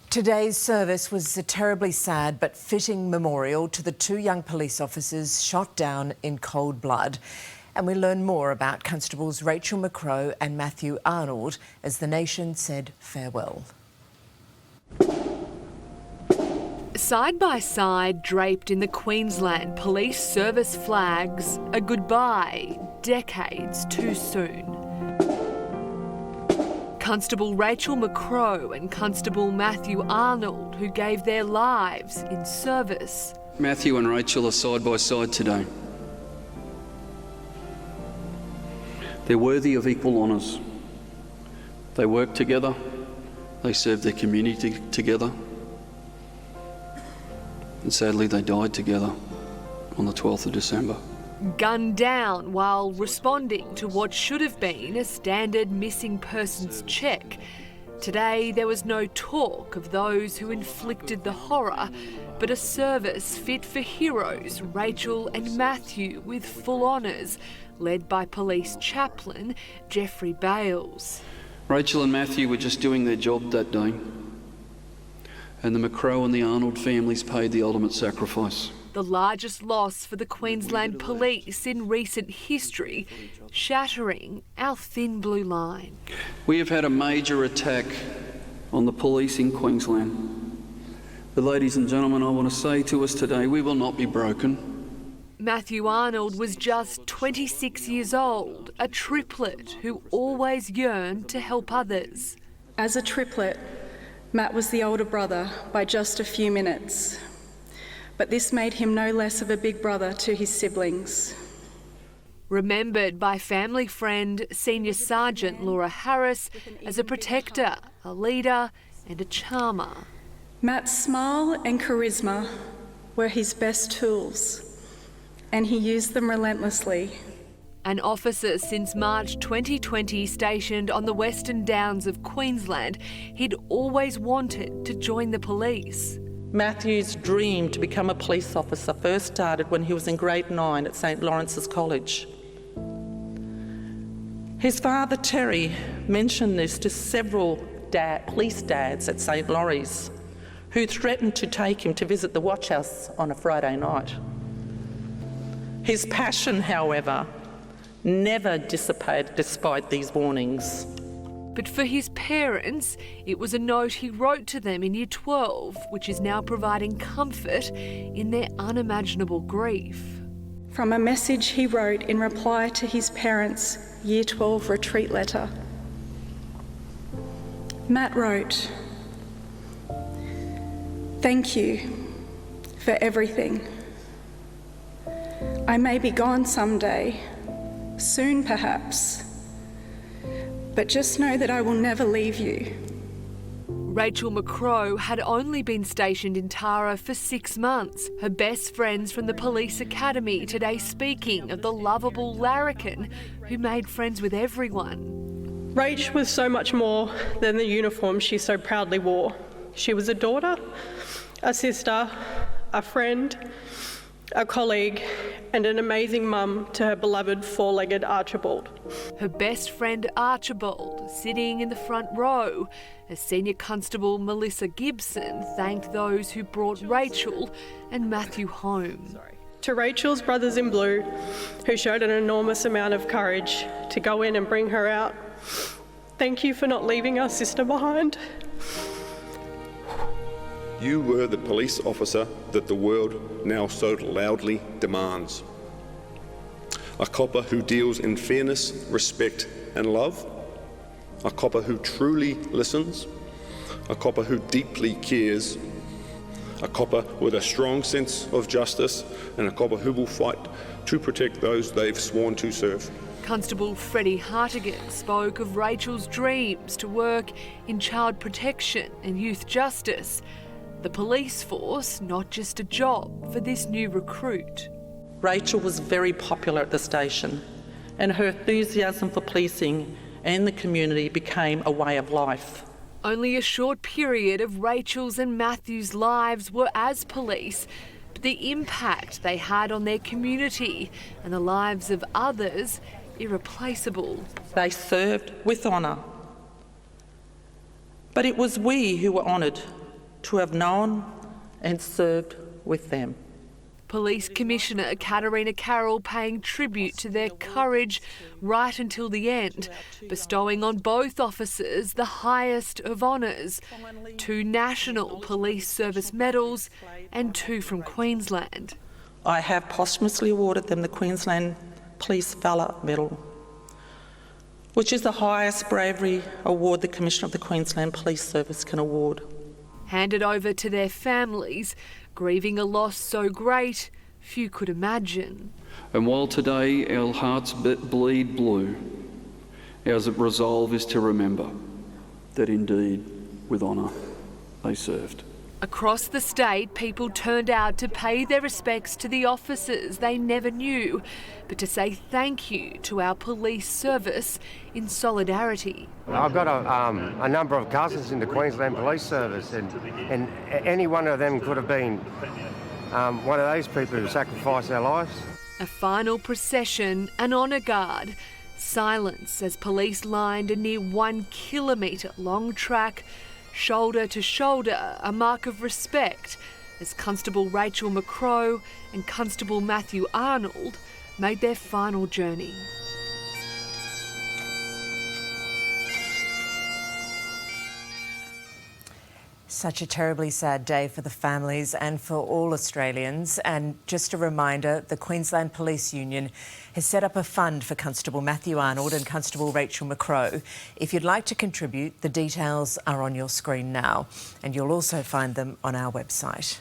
Today's service was a terribly sad but fitting memorial to the two young police officers shot down in cold blood. And we learn more about Constables Rachel McCrow and Matthew Arnold as the nation said farewell. Side by side, draped in the Queensland police service flags, a goodbye decades too soon. Constable Rachel McCrow and Constable Matthew Arnold, who gave their lives in service. Matthew and Rachel are side by side today. They're worthy of equal honours. They work together, they serve their community together, and sadly they died together on the 12th of December. Gunned down while responding to what should have been a standard missing persons check. Today there was no talk of those who inflicted the horror, but a service fit for heroes, Rachel and Matthew, with full honours, led by police chaplain Jeffrey Bales. Rachel and Matthew were just doing their job that day, and the McCrow and the Arnold families paid the ultimate sacrifice. The largest loss for the Queensland Police in recent history, shattering our thin blue line. We have had a major attack on the police in Queensland. But ladies and gentlemen, I want to say to us today, we will not be broken. Matthew Arnold was just 26 years old, a triplet who always yearned to help others. As a triplet, Matt was the older brother by just a few minutes. But this made him no less of a big brother to his siblings. Remembered by family friend Senior Sergeant Laura Harris as a protector, a leader and a charmer. Matt's smile and charisma were his best tools, and he used them relentlessly. An officer since March 2020 stationed on the Western Downs of Queensland, he'd always wanted to join the police. Matthew's dream to become a police officer first started when he was in grade 9 at St Lawrence's College. His father, Terry, mentioned this to several police dads at St Laurie's, who threatened to take him to visit the watch house on a Friday night. His passion, however, never dissipated despite these warnings. But for his parents, it was a note he wrote to them in Year 12, which is now providing comfort in their unimaginable grief. From a message he wrote in reply to his parents' Year 12 retreat letter. Matt wrote, "Thank you for everything. I may be gone someday, soon perhaps, but just know that I will never leave you." Rachel McCrow had only been stationed in Tara for 6 months. Her best friends from the police academy today speaking of the lovable larrikin who made friends with everyone. Rach was so much more than the uniform she so proudly wore. She was a daughter, a sister, a friend, a colleague, and an amazing mum to her beloved four-legged Archibald. Her best friend Archibald sitting in the front row as Senior Constable Melissa Gibson thanked those who brought Rachel and Matthew home. To Rachel's brothers in blue, who showed an enormous amount of courage to go in and bring her out, thank you for not leaving our sister behind. You were the police officer that the world now so loudly demands. A copper who deals in fairness, respect and love. A copper who truly listens. A copper who deeply cares. A copper with a strong sense of justice, and a copper who will fight to protect those they've sworn to serve. Constable Freddie Hartigan spoke of Rachel's dreams to work in child protection and youth justice. The police force, not just a job for this new recruit. Rachel was very popular at the station, and her enthusiasm for policing and the community became a way of life. Only a short period of Rachel's and Matthew's lives were as police, but the impact they had on their community and the lives of others, irreplaceable. They served with honour. But it was we who were honoured to have known and served with them. Police Commissioner Katarina Carroll paying tribute to their courage right until the end, bestowing on both officers the highest of honours, 2 National Police Service medals and 2 from Queensland. I have posthumously awarded them the Queensland Police Valour Medal, which is the highest bravery award the Commissioner of the Queensland Police Service can award. Handed over to their families, grieving a loss so great few could imagine. And while today our hearts bleed blue, our resolve is to remember that indeed, with honour, they served. Across the state, people turned out to pay their respects to the officers they never knew, but to say thank you to our police service in solidarity. I've got a number of cousins in the Queensland Police Service, and any one of them could have been one of those people who sacrificed their lives. A final procession, an honour guard, silence as police lined a near 1 kilometre long track, shoulder to shoulder, a mark of respect as Constable Rachel McCrow and Constable Matthew Arnold made their final journey. Such a terribly sad day for the families and for all Australians. And just a reminder, the Queensland Police Union has set up a fund for Constable Matthew Arnold and Constable Rachel McCrow. If you'd like to contribute, the details are on your screen now, and you'll also find them on our website.